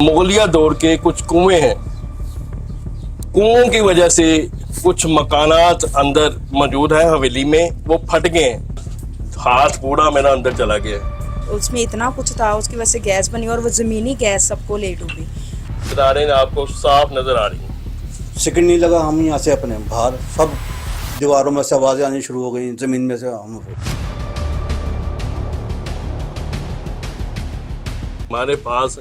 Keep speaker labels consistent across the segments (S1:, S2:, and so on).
S1: मुगलिया दौर के कुछ कुएं हैं। कुओं की वजह से कुछ मकानात अंदर मौजूद है हवेली में, वो फट गए हैं। हाथ पूरा मेरा अंदर चला गया।
S2: उसमें इतना कुछ था, उसकी वजह से गैस बनी और वो जमीनी गैस सबको ले डूबी।
S1: दीवारें आपको साफ नजर आ रही हैं।
S3: सेकंड नहीं लगा, हम यहाँ से अपने बाहर सब दीवारों में से आवाज़ें आनी शुरू हो गई, ज़मीन में से हम।
S1: हमारे पास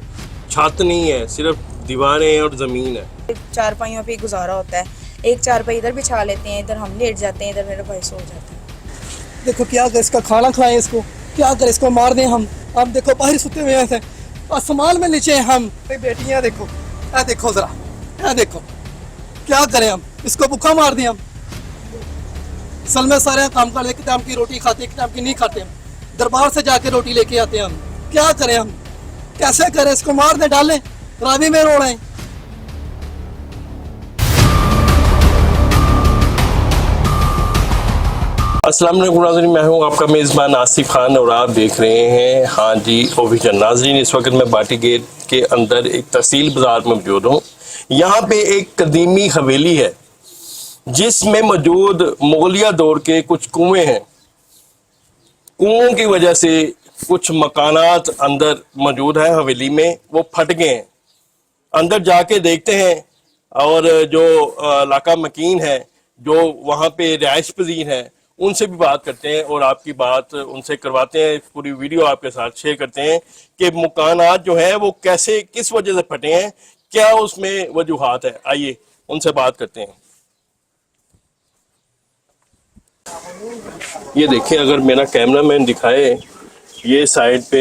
S1: छत नहीं है, सिर्फ दीवारें और ज़मीन है।
S2: चारपाइयों पे गुजारा होता है, एक चारपाई इधर बिछा लेते हैं, इधर हम लेट जाते हैं, इधर मेरा भाई सो जाता है।
S4: देखो क्या कर, इसका खाना खिलाएं इसको, क्या कर, इसको मार दें हम देखो बाहर सुते हुए हैं और समाल में नीचे हम बेटियां देखो, ऐ देखो जरा, ऐ देखो क्या करें हम, इसको भूखा मार दें हम। सल में सारे काम कर लेते, टाइम की रोटी खाते, एक टाइम की नहीं खाते हम, दरबार से जाके रोटी लेके आते हैं हम। क्या करें हम, कैसे करें, इसको मार दे डालें, रावी में रो रहे हैं।
S1: अस्सलाम वालेकुम नाज़रीन, मैं हूं आपका मेज़बान आसिफ खान और आप देख रहे हैं हाँ जी ऑफिशियल। नाज़रीन, इस वक्त मैं बाटी गेट के अंदर एक तहसील बाज़ार में मौजूद हूं। यहाँ पे एक कदीमी हवेली है जिसमें मौजूद मुगलिया दौर के कुछ कुएं हैं। कुओं की वजह से कुछ मकानात अंदर मौजूद है हवेली में, वो फट गए हैं। अंदर जाके देखते हैं और जो इलाका मकीन है, जो वहाँ पे रिहाइश पजीर है, उनसे भी बात करते हैं और आपकी बात उनसे करवाते हैं। पूरी वीडियो आपके साथ शेयर करते हैं कि मकानात जो है वो कैसे, किस वजह से फटे हैं, क्या उसमें वजूहात है। आइए उनसे बात करते हैं। ये देखिए, अगर मेरा कैमरामैन दिखाए, ये साइड पे,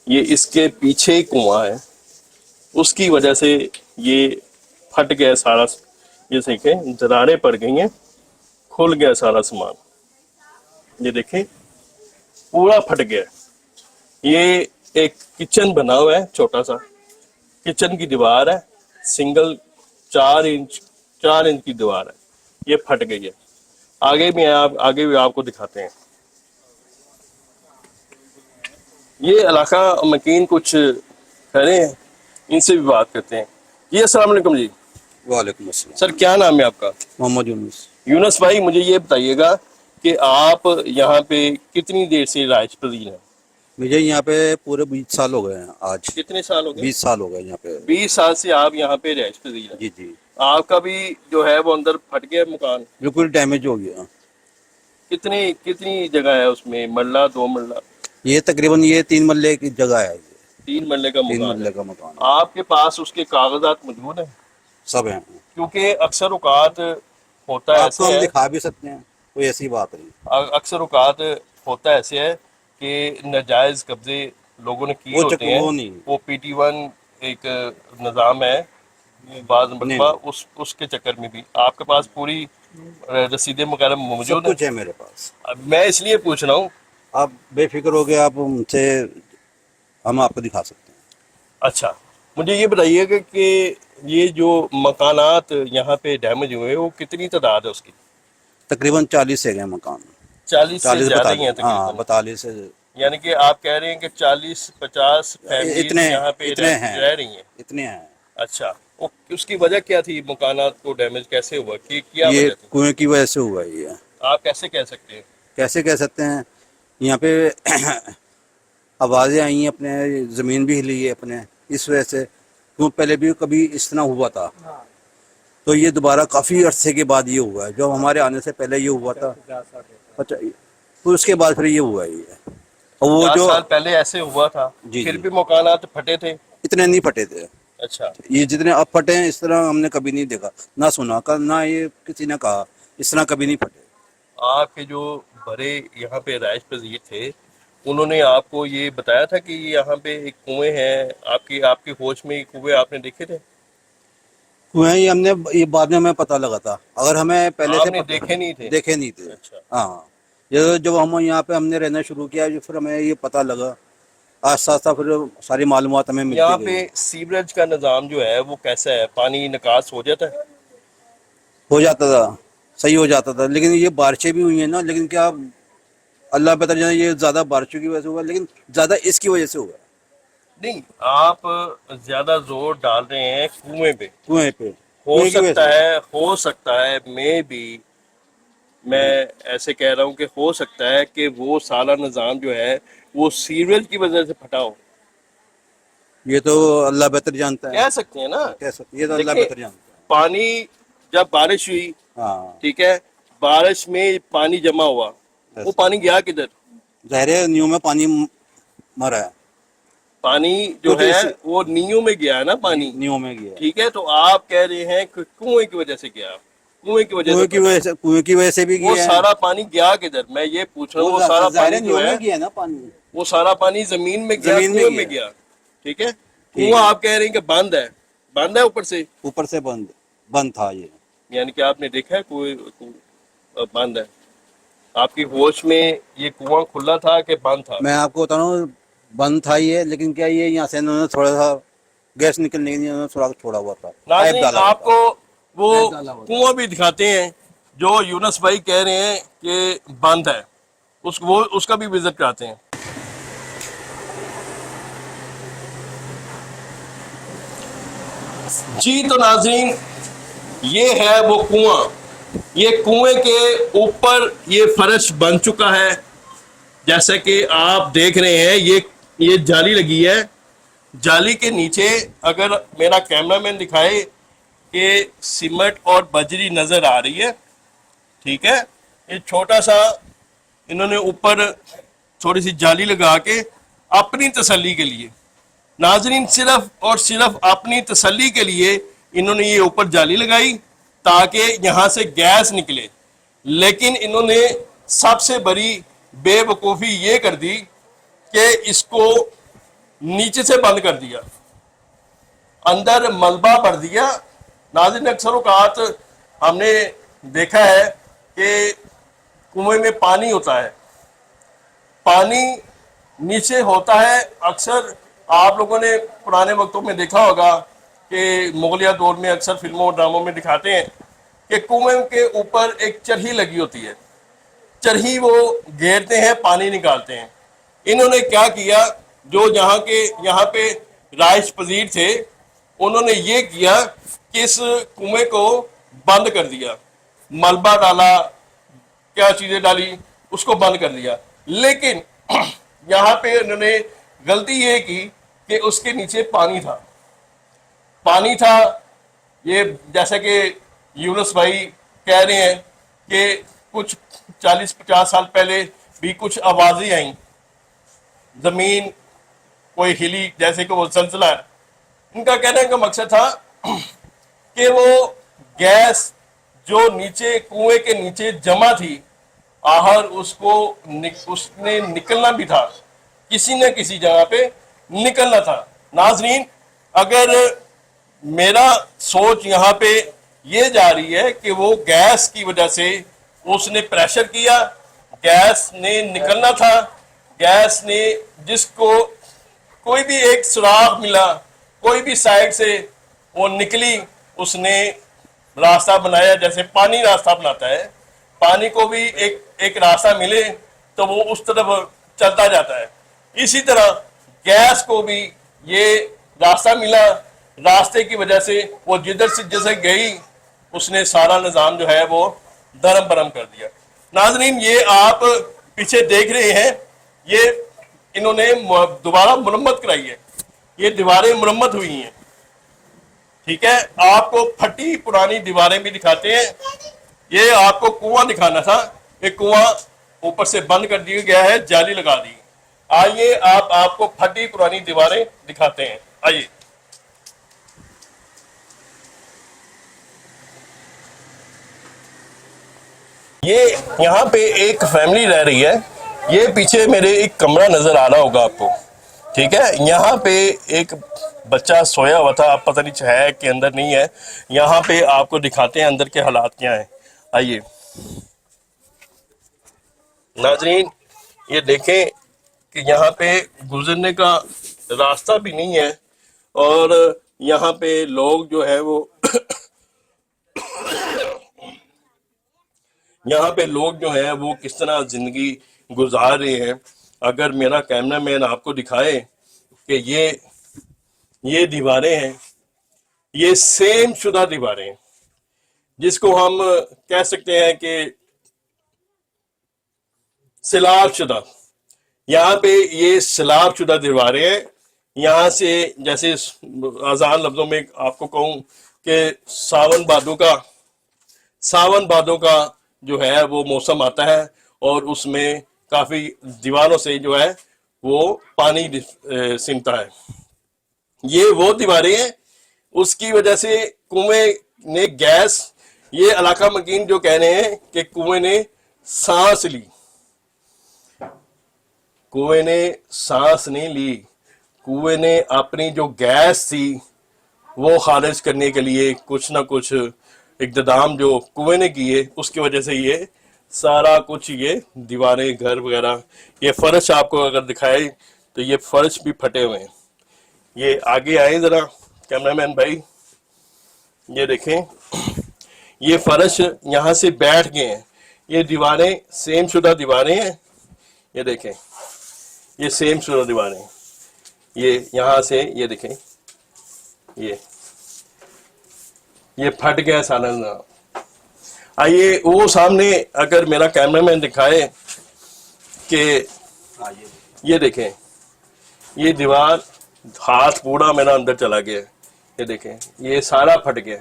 S1: ये इसके पीछे कुआं है, उसकी वजह से ये फट गया सारा। ये देखें, दरारें पड़ गई हैं, खुल गया सारा सामान। ये देखें, पूरा फट गया। ये एक किचन बना हुआ है, छोटा सा किचन की दीवार है, सिंगल 4 इंच की दीवार है, ये फट गई है। आगे भी आपको दिखाते हैं। ये इलाका मकीन कुछ खड़े हैं, इनसे भी बात करते हैं। जी अस्सलाम वालेकुम जी।
S3: वालेकुम अस्सलाम।
S1: सर, क्या नाम है आपका?
S3: मोहम्मद यूनुस।
S1: यूनुस भाई, मुझे ये बताइएगा कि आप यहाँ पे कितनी देर से रिहाइश पजीर हैं?
S3: मुझे यहाँ पे पूरे 20 साल हो गए हैं आज।
S1: कितने साल हो गए?
S3: 20 साल हो गए यहाँ पे।
S1: 20 साल से आप यहाँ पे रिहाइश पजीर हैं।
S3: जी जी।
S1: आपका भी जो है वो अंदर फट गया मकान?
S3: बिल्कुल डैमेज हो गया।
S1: कितनी जगह है उसमें? मरला, 2 मरला?
S3: ये तकरीबन ये 3 मरले की जगह है।
S1: 3 मरले का
S3: 3
S1: मकान
S3: मरले
S1: है।
S3: का मकान।
S1: आपके पास उसके कागजात मौजूद हैं?
S3: सब हैं।
S1: क्योंकि अक्सर औकात होता है
S3: आपको हम दिखा भी सकते हैं, कोई ऐसी बात नहीं।
S1: अक्सर औकात होता ऐसे है कि नाजायज कब्जे लोगों ने किए होते हैं। वो PT1 एक निज़ाम है, बाज़ मरतबा उसके चक्कर में भी आपके पास पूरी रसीदें वगैरह मौजूद
S3: कुछ है मेरे पास।
S1: अब मैं इसलिए पूछ रहा हूँ।
S3: आप बेफिक्र हो गए, आप उनसे हम आपको दिखा सकते हैं।
S1: अच्छा, मुझे ये बताइएगा कि ये जो मकानात यहाँ पे डैमेज हुए, वो कितनी तादाद है उसकी?
S3: तकरीबन 40 से गए मकान।
S1: 40 से ज़्यादा ही है
S3: हाँ,
S1: तकरीबन।
S3: 42 से।
S1: यानी कि आप कह रहे हैं कि 40-50 फैमिलीज यहाँ पे रह रही हैं।
S3: इतने हैं।
S1: अच्छा, उसकी वजह क्या थी? मकानात को डैमेज कैसे हुआ? कि क्या
S3: ये
S1: वजह थी?
S3: कुएं की वजह से हुआ ये।
S1: आप कैसे कह सकते हैं?
S3: कैसे कह सकते हैं, यहाँ पे आवाज़ें आई हैं, अपने ज़मीन भी हिली है अपने, इस वजह से। क्यों पहले भी कभी इस तरह हुआ था, तो ये दोबारा काफ़ी अरसे के बाद ये हुआ है। जो हमारे आने से पहले ये हुआ था, अच्छा, फिर उसके बाद फिर ये हुआ है ये। और वो
S1: 50
S3: जो
S1: साल पहले ऐसे हुआ था, फिर भी मकानात फटे थे?
S3: इतने नहीं फटे थे।
S1: अच्छा,
S3: ये जितने अब फटे हैं, इस तरह हमने कभी नहीं देखा, ना सुना, ना ये किसी ने कहा, इस तरह कभी नहीं फटे।
S1: आपके जो बड़े यहाँ पे रिहाइश पजीर थे, उन्होंने आपको ये बताया था कि यहाँ पे एक कुएं हैं? आपकी होश में कुएं आपने देखे थे?
S3: कुएं ये हमने, ये बाद में हमें पता लगा था, अगर हमें पहले से
S1: देखे नहीं थे?
S3: देखे नहीं थे।
S1: अच्छा।
S3: हाँ, जब हम यहाँ पे हमने रहना शुरू किया, फिर हमें ये पता लगा, आस्ता आस्ता फिर सारी मालूमात हमें मिलती
S1: यहाँ
S3: गई।
S1: पे सीवरेज का निज़ाम जो है वो कैसा है? पानी निकास हो जाता है?
S3: हो जाता था, सही हो जाता था, लेकिन ये बारिशें भी हुई हैं ना, लेकिन क्या अल्लाह बेहतर जाने, ये ज़्यादा बारिशों की वजह से हुआ, लेकिन ज़्यादा इसकी वजह से हुआ।
S1: नहीं, आप ज्यादा जोर डाल रहे हैं कुएं पे।
S3: कुएं पे
S1: हो
S3: कुएं की वजह से।
S1: हो सकता है मैं ऐसे कह रहा हूँ कि हो सकता है कि वो सारा निज़ाम जो है वो सीवरेज की वजह से फटा हो।
S3: ये तो अल्लाह बेहतर जानता है।
S1: कह सकते हैं ना।
S3: कह सकते, ये तो अल्लाह
S1: देखिए,
S3: बेहतर जानता
S1: पानी जब बारिश हुई,
S3: है। हाँ,
S1: ठीक है, बारिश में पानी जमा हुआ, वो पानी गया किधर?
S3: ज़ाहिर न्यू में पानी मरा है।
S1: पानी जो
S3: कुछ
S1: है
S3: इस
S1: वो नींव में गया है ना पानी।
S3: न्यू में गया है।
S1: ठीक है, तो आप कह रहे हैं कि कुएं की वजह से गया, कुएं की वजह से
S3: कुएं की
S1: फटा।
S3: वजह से, कुएं की वजह से भी
S1: वो
S3: गया है।
S1: सारा पानी गया किधर? मैं ये पूछ रहा हूँ, वो सारा
S3: ज़ाहिर
S1: पानी
S3: न्यू
S1: जो है
S3: में गया ना पानी।
S1: वो सारा पानी जमीन में गया,
S3: जमीन में
S1: कुएं में
S3: गया।
S1: गया। ठीक है,
S3: ठीक
S1: कुआं
S3: है।
S1: आप कह रहे हैं कि बंद है, बंद है ऊपर से,
S3: ऊपर से बंद बंद था ये।
S1: यानी कि आपने देखा है बंद है? आपकी होश में ये कुआं खुला था कि बंद था?
S3: मैं आपको बता रहा हूँ बंद था ये, लेकिन क्या ये यहाँ से इन्होंने थोड़ा सा गैस निकलने के लिए इन्होंने थोड़ा छोड़ा हुआ था। पाइप
S1: नाज़रीन,
S3: डाला हुआ था।
S1: आपको वो
S3: पाइप डाला हुआ था।
S1: कुआं भी दिखाते हैं जो यूनस भाई कह रहे हैं कि बंद है, उसका भी विजिट कराते हैं। जी तो नाज़रीन, ये है वो कुआं। ये कुएं के ऊपर ये फर्श बन चुका है, जैसा कि आप देख रहे हैं। ये जाली लगी है। जाली के नीचे अगर मेरा कैमरामैन दिखाए कि सीमेंट और बजरी नजर आ रही है, ठीक है। ये छोटा सा इन्होंने ऊपर थोड़ी सी जाली लगा के अपनी तसल्ली के लिए, नाजरीन, सिर्फ और सिर्फ अपनी तसल्ली के लिए इन्होंने ये ऊपर जाली लगाई ताकि यहाँ से गैस निकले। लेकिन इन्होंने सबसे बड़ी बेवकूफ़ी ये कर दी कि इसको नीचे से बंद कर दिया, अंदर मलबा भर दिया। नाज़रीन, अक्सर औक़ात हमने देखा है कि कुएं में पानी होता है, पानी नीचे होता है। अक्सर आप लोगों ने पुराने वक्तों में देखा होगा कि मुगलिया दौर में अक्सर फिल्मों और ड्रामों में दिखाते हैं कि कुएं के ऊपर एक चरही लगी होती है, चरही वो घेरते हैं, पानी निकालते हैं। इन्होंने क्या किया, जो यहाँ पे राइश पजीर थे, उन्होंने ये किया कि इस कुएं को बंद कर दिया, मलबा डाला, क्या चीजें डाली, उसको बंद कर दिया। लेकिन यहाँ पे उन्होंने गलती ये की कि उसके नीचे पानी था, पानी था। ये जैसा कि यूनुस भाई कह रहे हैं कि कुछ 40-50 साल पहले भी कुछ आवाजें आई, जमीन कोई हिली, जैसे कि वो जलजला है। इनका कहने का मकसद था कि वो गैस जो नीचे कुएं के नीचे जमा थी, आहर उसने निकलना भी था, किसी न किसी जगह पे निकलना था। नाजरीन, अगर मेरा सोच यहाँ पे ये जा रही है कि वो गैस की वजह से उसने प्रेशर किया, गैस ने निकलना था, गैस ने जिसको कोई भी एक सुराख मिला, कोई भी साइड से वो निकली, उसने रास्ता बनाया। जैसे पानी रास्ता बनाता है, पानी को भी एक रास्ता मिले तो वो उस तरफ चलता जाता है। इसी तरह गैस को भी ये रास्ता मिला, रास्ते की वजह से वो जिधर से जैसे गई, उसने सारा निज़ाम जो है वो दरम बरम कर दिया। नाजरीन, ये आप पीछे देख रहे हैं, ये इन्होंने दोबारा मुरम्मत कराई है, ये दीवारें मुरम्मत हुई हैं, ठीक है। आपको फटी पुरानी दीवारें भी दिखाते हैं। ये आपको कुआं दिखाना था, ये कुआं ऊपर से बंद कर दिया गया है, जाली लगा दी। आइए आपको फटी पुरानी दीवारें दिखाते हैं, आइए। ये यहाँ पे एक फैमिली रह रही है। ये पीछे मेरे एक कमरा नजर आ रहा होगा आपको, ठीक है। यहाँ पे एक बच्चा सोया हुआ था, आप पता नहीं है कि अंदर नहीं है। यहाँ पे आपको दिखाते हैं अंदर के हालात क्या हैं, आइए। नाजरीन, ये देखें कि यहाँ पे गुजरने का रास्ता भी नहीं है, और यहाँ पे लोग जो है वो यहाँ पे लोग जो है वो किस तरह जिंदगी गुजार रहे हैं। अगर मेरा कैमरामैन आपको दिखाए कि ये ये दीवारें हैं, ये सेम शुदा दीवारें हैं, जिसको हम कह सकते हैं कि सिलाब शुदा। यहाँ पे ये सिलाब शुदा दीवारें हैं। यहाँ से जैसे आसान लफ्जों में आपको कहूँ कि सावन भादों का जो है वो मौसम आता है और उसमें काफी दीवारों से जो है वो पानी सिमटा है। ये वो दीवारें हैं, उसकी वजह से कुएं ने गैस, ये इलाका मकीन जो कह रहे हैं कि कुएं ने सांस ली, कुएं ने सांस नहीं ली, कुएं ने अपनी जो गैस थी वो खारिज करने के लिए कुछ ना कुछ इक़्तिदाम जो कुएं ने किए, उसकी वजह से ये सारा कुछ, ये दीवारें, घर वगैरह, ये फर्श आपको अगर दिखाए तो ये फर्श भी फटे हुए हैं। ये आगे आए जरा कैमरामैन भाई, ये देखें, ये फर्श यहाँ से बैठ गए हैं। ये दीवारें सेम शुदा दीवारें हैं, ये देखें, ये सेम शुदा दीवारें, ये यहाँ से ये देखें, ये फट गया सारा ना। आइए वो सामने अगर मेरा कैमरामैन दिखाए कि ये देखें, ये दीवार, हाथ पूरा मेरा अंदर चला गया, ये देखें, ये सारा फट गया।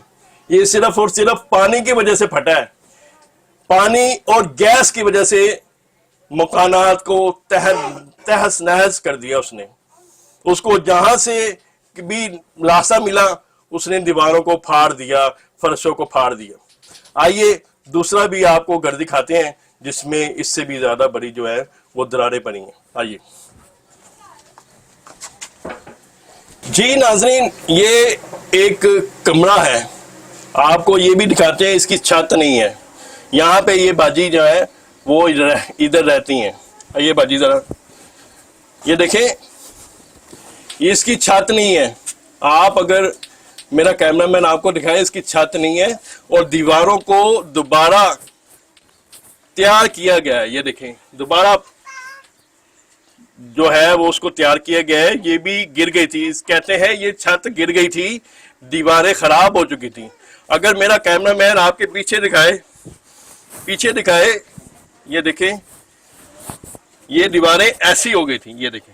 S1: ये सिर्फ और सिर्फ पानी की वजह से फटा है। पानी और गैस की वजह से मकानात को तहस नहस कर दिया उसने। उसको जहां से भी रास्ता मिला उसने दीवारों को फाड़ दिया, फर्शों को फाड़ दिया। आइए दूसरा भी आपको घर दिखाते हैं जिसमें इससे भी ज्यादा बड़ी जो है वो दरारें पड़ी हैं। आइए जी नाजरीन, ये एक कमरा है, आपको ये भी दिखाते हैं। इसकी छत नहीं है, यहाँ पे ये बाजी जो है वो इधर रहती हैं। आइए बाजी जरा, ये देखें, इसकी छत नहीं है। आप अगर मेरा कैमरामैन आपको दिखाए, इसकी छत नहीं है और दीवारों को दोबारा तैयार किया गया है। ये देखें, दोबारा जो है वो उसको तैयार किया गया है। ये भी गिर गई थी, कहते हैं ये छत गिर गई थी, दीवारें खराब हो चुकी थी। अगर मेरा कैमरामैन आपके पीछे दिखाए, ये देखें, ये दीवारें ऐसी हो गई थी। ये देखें,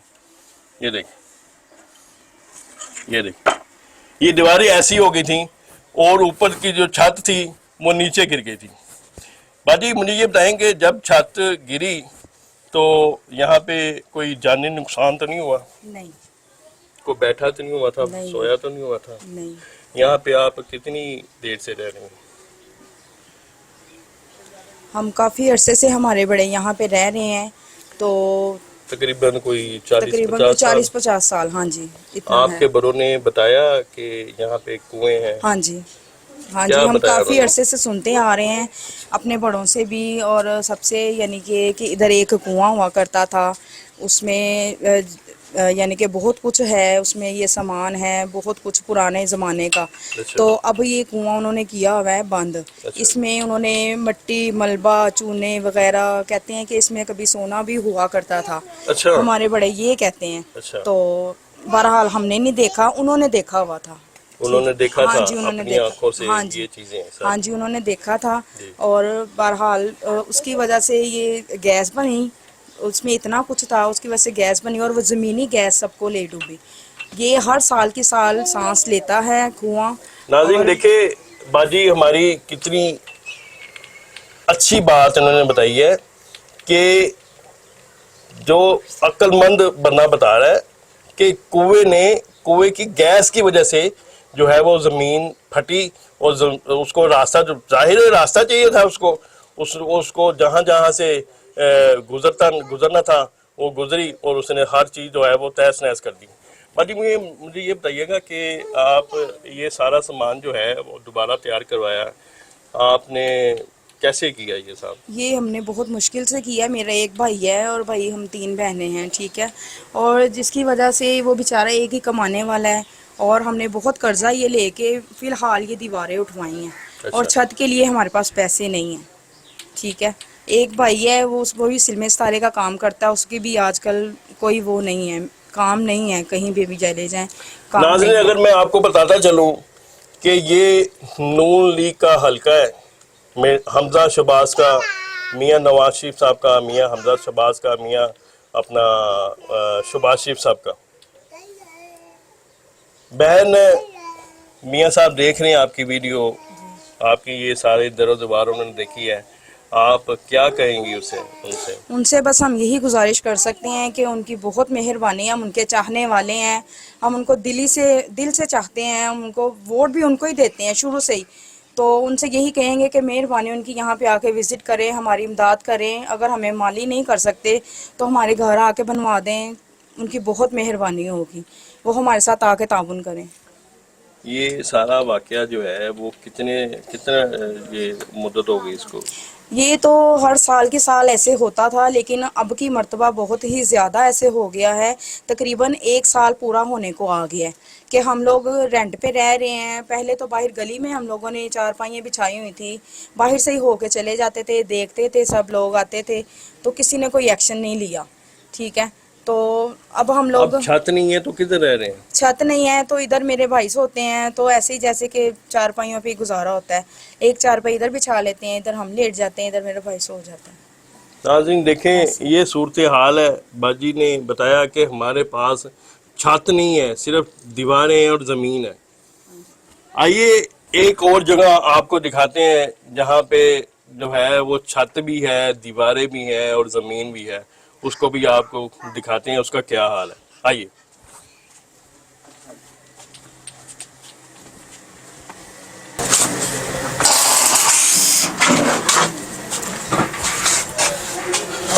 S1: ये दीवारें ऐसी हो गई थी और ऊपर की जो छत थी वो नीचे गिर गई थी। बाजी मुझे ये बताएंगे, जब छत गिरी तो यहाँ पे कोई जानी नुकसान तो नहीं हुआ?
S2: नहीं,
S1: कोई बैठा तो नहीं हुआ था?
S2: नहीं।
S1: सोया तो नहीं हुआ था?
S2: नहीं।
S1: यहाँ पे आप कितनी देर से रह रहे हैं?
S2: हम काफ़ी अरसे से हमारे बड़े यहाँ पे रह रहे हैं, तो
S1: तकरीबन कोई
S2: तकरीबन 40-50 साल। हाँ जी, इतना
S1: आपके
S2: है।
S1: बड़ों ने बताया कि यहाँ पे कुएं हैं?
S2: हाँ जी, हाँ जी,
S1: क्या
S2: हम
S1: बताया
S2: काफ़ी
S1: उन्होंने?
S2: अरसे से सुनते आ रहे हैं अपने बड़ों से भी और सबसे, यानी कि इधर एक कुआं हुआ करता था, उसमें यानी कि बहुत कुछ है, उसमें ये सामान है, बहुत कुछ पुराने ज़माने का।
S1: अच्छा।
S2: तो अब ये कुआं उन्होंने किया हुआ है बंद।
S1: अच्छा।
S2: इसमें उन्होंने मट्टी, मलबा, चूने वगैरह, कहते हैं कि इसमें कभी सोना भी हुआ करता था।
S1: अच्छा।
S2: हमारे बड़े ये कहते हैं।
S1: अच्छा।
S2: तो बहरहाल हमने नहीं देखा, उन्होंने देखा हुआ था।
S1: उन्होंने देखा
S2: हाँ
S1: था
S2: जी, उन्होंने
S1: अपनी
S2: देखा।
S1: आंखों से
S2: हाँ जी।
S1: ये चीजें सब?
S2: हाँ जी, उन्होंने देखा था
S1: जी।
S2: और बहरहाल उसकी वजह से ये गैस बनी, उसमें इतना कुछ था, उसकी वजह से गैस बनी और वो ज़मीनी गैस सबको ले डूबी। ये हर साल की साल सांस लेता है कुआं।
S1: नाज़रीन देखे बाजी हमारी कितनी अच्छी बात इन्होंने बताई है कि जो अक्लमंद बंदा बता रहा है कि कुएं की गैस की वजह से जो है वो जमीन फटी और उसको रास्ता, जो जाहिर है रास्ता चाहिए था उसको जहां से गुजरना था वो गुजरी और उसने हर चीज जो है वो तहस नहस कर दी। बाकी मुझे ये बताइएगा कि आप ये सारा सामान जो है वो दोबारा तैयार करवाया, आपने कैसे किया ये साहब?
S2: ये हमने बहुत मुश्किल से किया। मेरा एक भाई है और भाई हम 3 बहनें हैं, ठीक है, और जिसकी वजह से वो बेचारा एक ही कमाने वाला है और हमने बहुत कर्जा ये लेके फ़िलहाल ये दीवारें उठवाई हैं।
S1: अच्छा।
S2: और छत के लिए हमारे पास पैसे नहीं हैं, ठीक है। एक भाई है वो भी सिलमे सितारे का काम करता है, उसकी भी आजकल कोई वो नहीं है, काम नहीं है, कहीं भी चले जाएं काम
S1: नाज़रीन,
S2: नहीं है।
S1: अगर मैं आपको बताता चलूं कि ये नून लीग का हल्का है, हमजा शहबाज का, मियां नवाज शरीफ साहब का, मियां हमजा शहबाज का, मियां अपना शहबाज शरीफ साहब का। बहन मियां साहब देख रहे हैं आपकी वीडियो, आपकी ये सारे दरो दीवार उन्होंने देखी है, आप क्या कहेंगी उनसे?
S2: उनसे बस हम यही गुजारिश कर सकते हैं कि उनकी बहुत मेहरबानी है, हम उनके चाहने वाले हैं, हम उनको दिल से चाहते हैं, हम उनको वोट भी उनको ही देते हैं शुरू से ही। तो उनसे यही कहेंगे कि मेहरबानी उनकी यहाँ पे आके विज़िट करें, हमारी इमदाद करें, अगर हमें माली नहीं कर सकते तो हमारे घर आके बनवा दें, उनकी बहुत मेहरबानी होगी, वो हमारे साथ आके ताउन करें।
S1: ये सारा वाकया जो है वो कितना ये मुद्दत हो गई इसको?
S2: ये तो हर साल के साल ऐसे होता था, लेकिन अब की मर्तबा बहुत ही ज़्यादा ऐसे हो गया है। तकरीबन 1 साल पूरा होने को आ गया है कि हम लोग रेंट पे रह रहे हैं। पहले तो बाहर गली में हम लोगों ने चारपाइयाँ बिछाई हुई थी, बाहर से ही होके चले जाते थे, देखते थे, सब लोग आते थे, तो किसी ने कोई एक्शन नहीं लिया। ठीक है, तो अब हम लोग,
S1: अब छत नहीं है तो किधर रह रहे हैं?
S2: छत नहीं है तो इधर मेरे भाई सोते हैं, तो ऐसे ही जैसे कि चारपाइयों पे गुजारा होता है, एक चारपाई इधर बिछा लेते हैं, इधर हम लेट जाते हैं, इधर मेरा भाई सो जाता है।
S1: नाज़रीन देखें, ये सूरत हाल है। बाजी ने बताया कि हमारे पास छत नहीं है, सिर्फ दीवारें और ज़मीन है। आइए एक और जगह आपको दिखाते हैं जहाँ पे जो है वो छत भी है, दीवारें भी हैं और ज़मीन भी है, उसको भी आपको दिखाते हैं उसका क्या हाल है। आइए।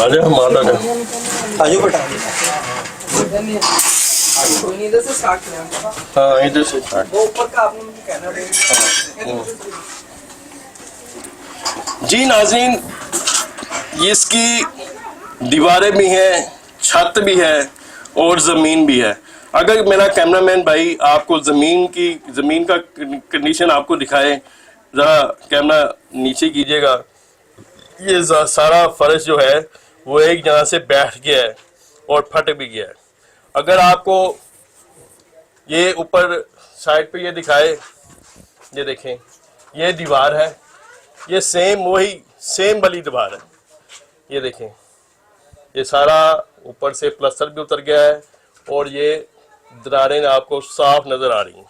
S1: आजा हम आता जा।
S3: आजो बेटा।
S1: हाँ इधर से स्टार्ट। जी नाज़रीन, इसकी दीवारें भी हैं, छत भी है और ज़मीन भी है। अगर मेरा कैमरामैन भाई आपको ज़मीन का कंडीशन आपको दिखाए, ज़रा कैमरा नीचे कीजिएगा। ये सारा फर्श जो है वो एक जगह से बैठ गया है और फट भी गया है। अगर आपको ये ऊपर साइड पे ये दिखाए, ये देखें, ये दीवार है, ये सेम वाली दीवार है। ये देखें, ये सारा ऊपर से प्लास्टर भी उतर गया है और ये दरारें आपको साफ नजर आ रही हैं।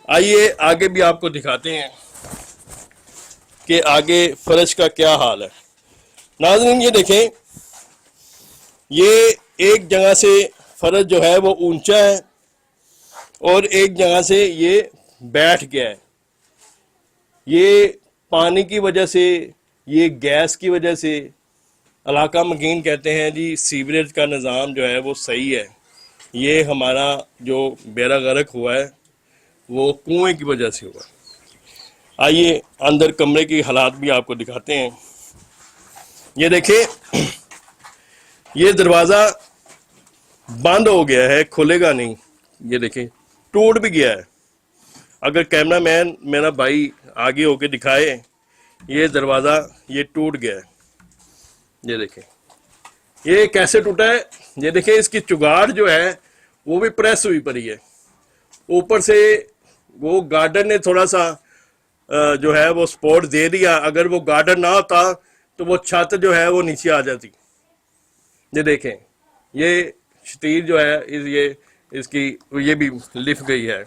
S1: आइए आगे भी आपको दिखाते हैं कि आगे फर्श का क्या हाल है। नाज़रीन ये देखें, ये एक जगह से फर्श जो है वो ऊंचा है और एक जगह से ये बैठ गया है। ये पानी की वजह से, ये गैस की वजह से, इलाका मकीन कहते हैं जी, सीवरेज का निज़ाम जो है वो सही है। ये हमारा जो बेड़ा गर्क हुआ है वो कुएं की वजह से हुआ। आइए अंदर कमरे की हालात भी आपको दिखाते हैं। ये देखें, ये दरवाज़ा बंद हो गया है, खुलेगा नहीं। ये देखें, टूट भी गया है। अगर कैमरामैन मेरा भाई आगे होके दिखाए, ये दरवाज़ा ये टूट गया है। ये देखें, ये कैसे टूटा है। ये देखें, इसकी चुगाड़ जो है वो भी प्रेस हुई पड़ी है। ऊपर से वो गार्डन ने थोड़ा सा जो है वो सपोर्ट दे दिया। अगर वो गार्डन ना होता तो वो छत जो है वो नीचे आ जाती। ये देखें, ये शतीर जो है इसकी ये भी लिफ गई है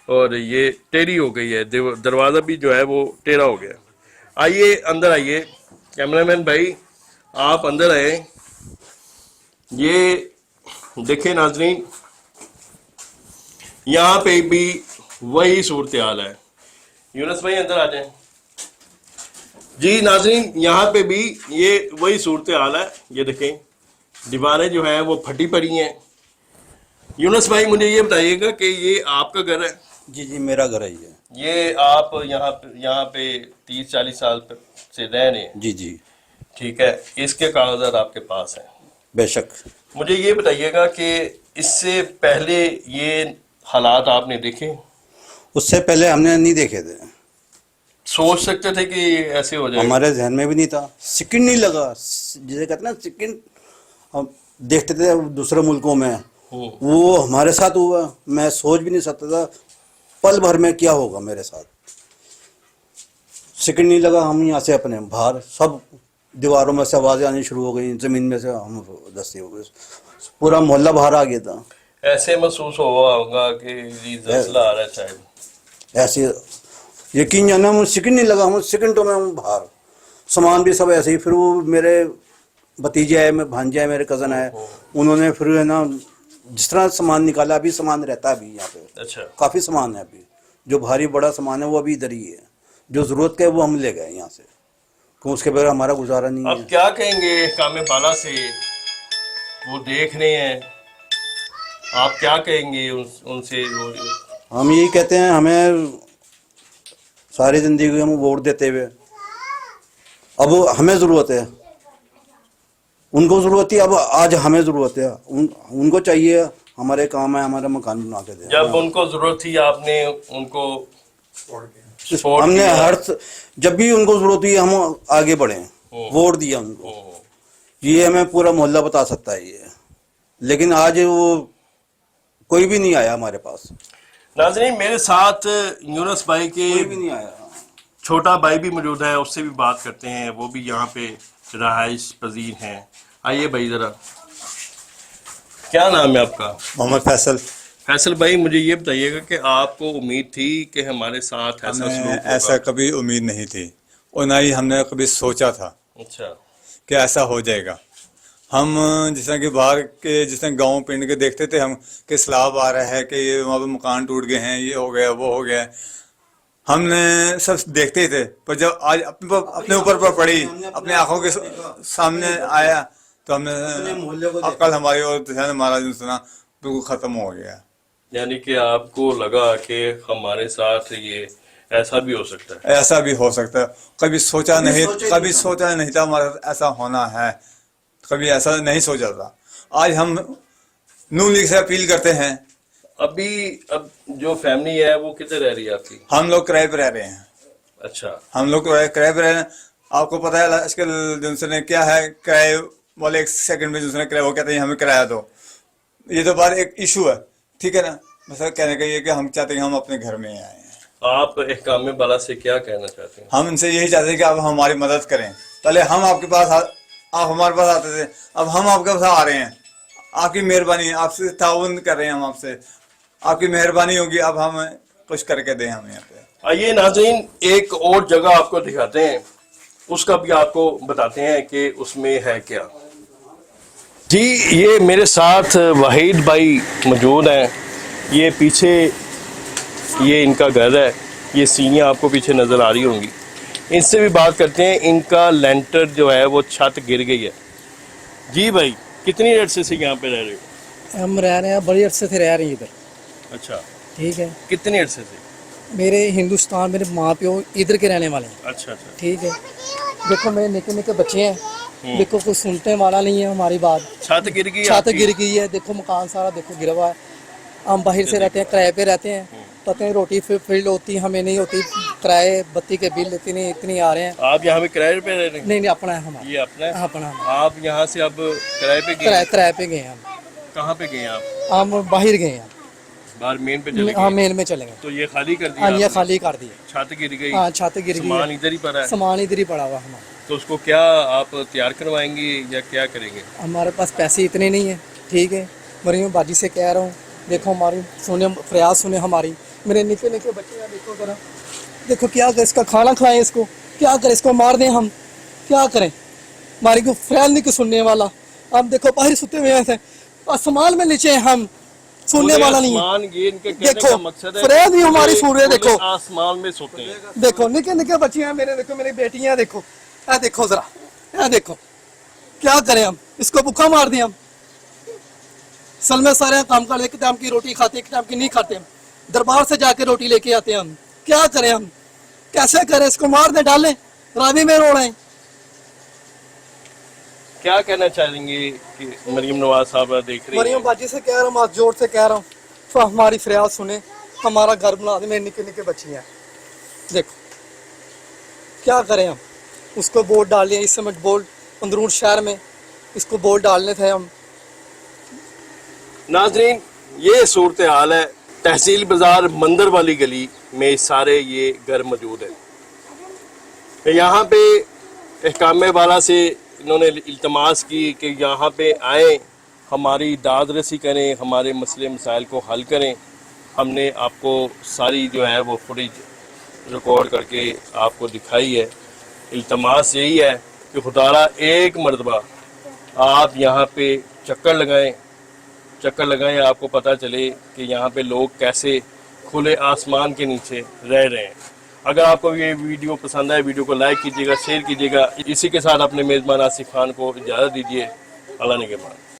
S1: और ये टेढ़ी हो गई है। दरवाज़ा भी जो है वो टेढ़ा हो गया। आइए अंदर आइए, कैमरामैन भाई आप अंदर आए। ये देखें नाज़रीन, यहाँ पे भी वही सूरत हाल है। यूनुस भाई अंदर आ जाएं। जी नाज़रीन, यहाँ पे भी ये वही सूरत हाल है। ये देखें, दीवारें जो हैं वो फटी पड़ी हैं। यूनुस भाई मुझे ये बताइएगा कि ये आपका घर है?
S3: जी जी, मेरा घर है ये।
S1: ये आप यहाँ पे 30-40 साल से रह रहे हैं?
S3: जी जी।
S1: ठीक है, इसके कागजात आपके पास हैं?
S3: बेशक।
S1: मुझे ये बताइएगा कि इससे पहले ये हालात आपने देखे?
S3: उससे पहले हमने नहीं देखे थे।
S1: सोच सकते थे कि ऐसे हो जाएगा?
S3: हमारे जहन में भी नहीं था। सेकंड नहीं लगा, जिसे कहते हैं ना सेकंड, हम देखते थे दूसरे मुल्कों में, वो हमारे साथ हुआ, मैं सोच भी नहीं सकता था पल भर में क्या होगा मेरे साथ। सेकंड नहीं लगा, हम यहाँ से अपने बाहर, सब दीवारों में से आवाज़ें आनी शुरू हो गई, ज़मीन में से हम दस्ती हो गए, पूरा मोहल्ला बाहर आ गया था।
S1: ऐसे महसूस हुआ होगा कि जी जल्जला आ रहा है शायद।
S3: ऐसे यकीन जाना, हम सेकंड नहीं लगा, हम सेकंडों में हम बाहर, सामान भी सब ऐसे ही। फिर वो मेरे भतीजे आए, मैं भांजे आए, मेरे कज़न आए, उन्होंने फिर है ना जिस तरह सामान निकाला, अभी सामान रहता है अभी यहाँ पे,
S1: अच्छा,
S3: काफ़ी सामान है अभी, जो भारी बड़ा सामान है वो अभी इधर ही है, जो ज़रूरत का है वो हम ले गए यहाँ से, क्योंकि उसके बगैर हमारा गुजारा नहीं
S1: अब
S3: है।
S1: क्या कहेंगे कामे बाला से, वो देख रहे हैं, आप क्या कहेंगे उनसे?
S3: हम यही कहते हैं, हमें सारी ज़िंदगी हम वोट देते हुए, अब हमें ज़रूरत है, उनको ज़रूरत थी, अब आज हमें ज़रूरत है, उनको चाहिए हमारे काम है, हमारा मकान बना के दे।
S1: जब उनको जरूरत थी आपने उनको सपोर्ट
S3: हमने
S1: किया।
S3: जब भी उनको ज़रूरत हुई हम आगे बढ़े, वोट दिया उनको, ये हमें पूरा मोहल्ला बता सकता है ये। लेकिन आज वो कोई भी नहीं आया हमारे पास,
S1: नाज़रीन मेरे साथ यूनुस भाई के
S3: कोई भी नहीं आया।
S1: छोटा भाई भी मौजूद है, उससे भी बात करते हैं, वो भी यहाँ पे रहाइश पजीर हैं। आइए भाई जरा, क्या नाम है आपका?
S5: मोहम्मद फैसल।
S1: फैसल भाई मुझे ये बताइएगा कि आपको उम्मीद थी कि हमारे साथ ऐसा
S5: हमें
S1: सलूक होगा?
S5: ऐसा कभी उम्मीद नहीं थी और ना ही हमने कभी सोचा था
S1: अच्छा,
S5: कि ऐसा हो जाएगा। हम जिस तरह कि बाहर के, जिस तरह गाँव पिंड के देखते थे हम कि सैलाब आ रहा है, कि ये वहाँ पे मकान टूट गए हैं, ये हो गया वो हो गया, हमने सब देखते ही थे। पर जब आज अपने ऊपर पर पड़ी, अपने आंखों के सामने आया, तो हमने अक्ल हमारी और ध्यान हमारा जो सुना बिल्कुल ख़त्म हो गया।
S1: यानी कि आपको लगा कि हमारे साथ ये ऐसा भी हो सकता है?
S5: ऐसा भी हो सकता है, कभी सोचा नहीं था हमारा साथ ऐसा होना है, कभी ऐसा नहीं सोचा था। आज हम नून लीग से अपील करते हैं।
S1: अभी अब जो फैमिली है वो किधर रह रही है आपकी?
S5: हम लोग किराए पे रह रहे हैं।
S1: अच्छा,
S5: हम लोग किराए पे रह रहे हैं। आपको पता है आजकल जिनसे क्या है, किराए वाले एक सेकंड में जिनसे किराया वो कहते हैं हमें किराया दो। ये तो बात एक इशू है, ठीक है ना। बस कहने का ये कि हम चाहते हैं हम अपने घर में आए हैं।
S1: आप कामे बाला से क्या कहना चाहते हैं?
S5: हम इनसे यही चाहते हैं कि आप हमारी मदद करें। पहले हम आपके पास आप हमारे पास आते थे, अब हम आपके पास आ रहे हैं। आपकी मेहरबानी, आपसे ताउन कर रहे हैं हम आपसे, आपकी मेहरबानी होगी, अब हम कुछ करके दें हम यहाँ पे।
S1: आइए नाज़रीन एक और जगह आपको दिखाते हैं, उसका भी आपको बताते हैं कि उसमें है क्या। जी ये मेरे साथ वाहिद भाई मौजूद हैं, ये पीछे ये इनका घर है, ये सीढ़ियाँ आपको पीछे नज़र आ रही होंगी। इनसे भी बात करते हैं, इनका लेंटर जो है वो छत गिर गई है। जी भाई कितनी अरसे से यहाँ पे रह रहे हो?
S4: हम रह रहे हैं, बड़ी अरसे से रह रहे हैं इधर।
S1: अच्छा,
S4: ठीक है,
S1: कितने अरसे से?
S4: मेरे हिंदुस्तान, मेरे माँ प्यो इधर के रहने वाले हैं।
S1: अच्छा अच्छा,
S4: ठीक है, देखो मेरे निके निके बच्चे हैं, देखो कोई सुनने वाला नहीं है हमारी बात।
S1: छत गिर गई?
S4: छत
S1: आपकी?
S4: गिर गई है, देखो मकान सारा देखो गिरा हुआ है। हम बाहर से रहते हैं, किराए पे रहते हैं, पता नहीं रोटी फ्री होती हमें नहीं होती, किराए बत्ती के बिल इतनी आ रहे हैं।
S1: आप यहाँ पे किराए पे रह रहे हैं?
S4: नहीं अपना है हमारा,
S1: ये अपना है?
S4: अपना है।
S1: आप यहाँ से अब किराए पे गए?
S4: किराए पे गए हैं हम।
S1: कहाँ पे गए आप?
S4: हम बाहर गए हैं,
S1: बाहर मेन पे चले
S4: हाँ
S1: गए?
S4: मेन में चले गए।
S1: तो ये खाली कर दिया
S4: हाँ ये
S1: आपने?
S4: खाली कर दिए।
S1: छत गिर गई?
S4: हाँ छत गिर गई
S1: सामान
S4: है,
S1: इधर ही पड़ा है,
S4: सामान इधर ही पड़ा हुआ हमारा।
S1: तो उसको क्या आप तैयार करवाएंगे या क्या करेंगे?
S4: हमारे पास पैसे इतने नहीं है, ठीक है। मरीम बाजी से कह रहा हूँ, देखो हमारी सुने, फरियाद सुने हमारी। मेरे निके निके बच्चे हैं, देखो जरा, देखो क्या करें, इसका खाना खिलाएं इसको, क्या करें, इसको मार दें हम, क्या करें। हमारी को फरियाद नहीं को सुनने वाला। अब देखो बाहर सुते हुए हैं, आसमान में नीचे हैं हम, सुनने वाला नहीं है।
S1: आसमान ये इनके कहने
S4: देखो,
S1: का मकसद है
S4: फरियाद भी
S1: कि
S4: हमारी सुन रहे हैं,
S1: पूरे
S4: देखो।
S1: आसमान में सोते हैं।
S4: देखो निके निके बच्चे हैं मेरे, देखो मेरी बेटियां, देखो ये देखो जरा, ये देखो, क्या करें हम, इसको भूखा मार दें हम। सल में सारे काम कर, एक टाइम की रोटी खाते, एक टाइम की नहीं खाते हम। दरबार से जाके रोटी लेके आते हैं हम, क्या करें हम, कैसे करें, इसको मार दें, डालें रावी में रोड़ें।
S1: क्या कहना चाहेंगे कि मरीम नवाज साहब देख रही
S4: मरियम
S1: हैं?
S4: बाजी से कह रहा हूँ, जोर से कह रहा हूँ, तो हमारी फरियाद सुने, हमारा घर बना दे। मेरे निके निके बच्चे हैं, देखो क्या करें हम। उसको बोर्ड डाल दिए, इस समय बोर्ड अंदरून शहर में इसको बोर्ड डालने थे हम,
S1: नाजरीन, ये सूरत हाल है तहसील बाजार मंदिर वाली गली में। सारे ये घर मौजूद है। यहाँ पे अहकामे वाला से इन्होंने इल्तमास की कि यहाँ पे आएँ, हमारी दाद रसी करें, हमारे मसले मसाइल को हल करें। हमने आपको सारी जो है वो फुटेज रिकॉर्ड करके आपको दिखाई है। इल्तमास यही है कि खुदारा एक मरतबा आप यहाँ पे चक्कर लगाएं, आपको पता चले कि यहाँ पे लोग कैसे खुले आसमान के नीचे रह रहे हैं। अगर आपको ये वीडियो पसंद आए, वीडियो को लाइक कीजिएगा, शेयर कीजिएगा। इसी के साथ अपने मेज़बान आसिफ खान को इजाज़त दीजिए। अल्लाह निगहबान।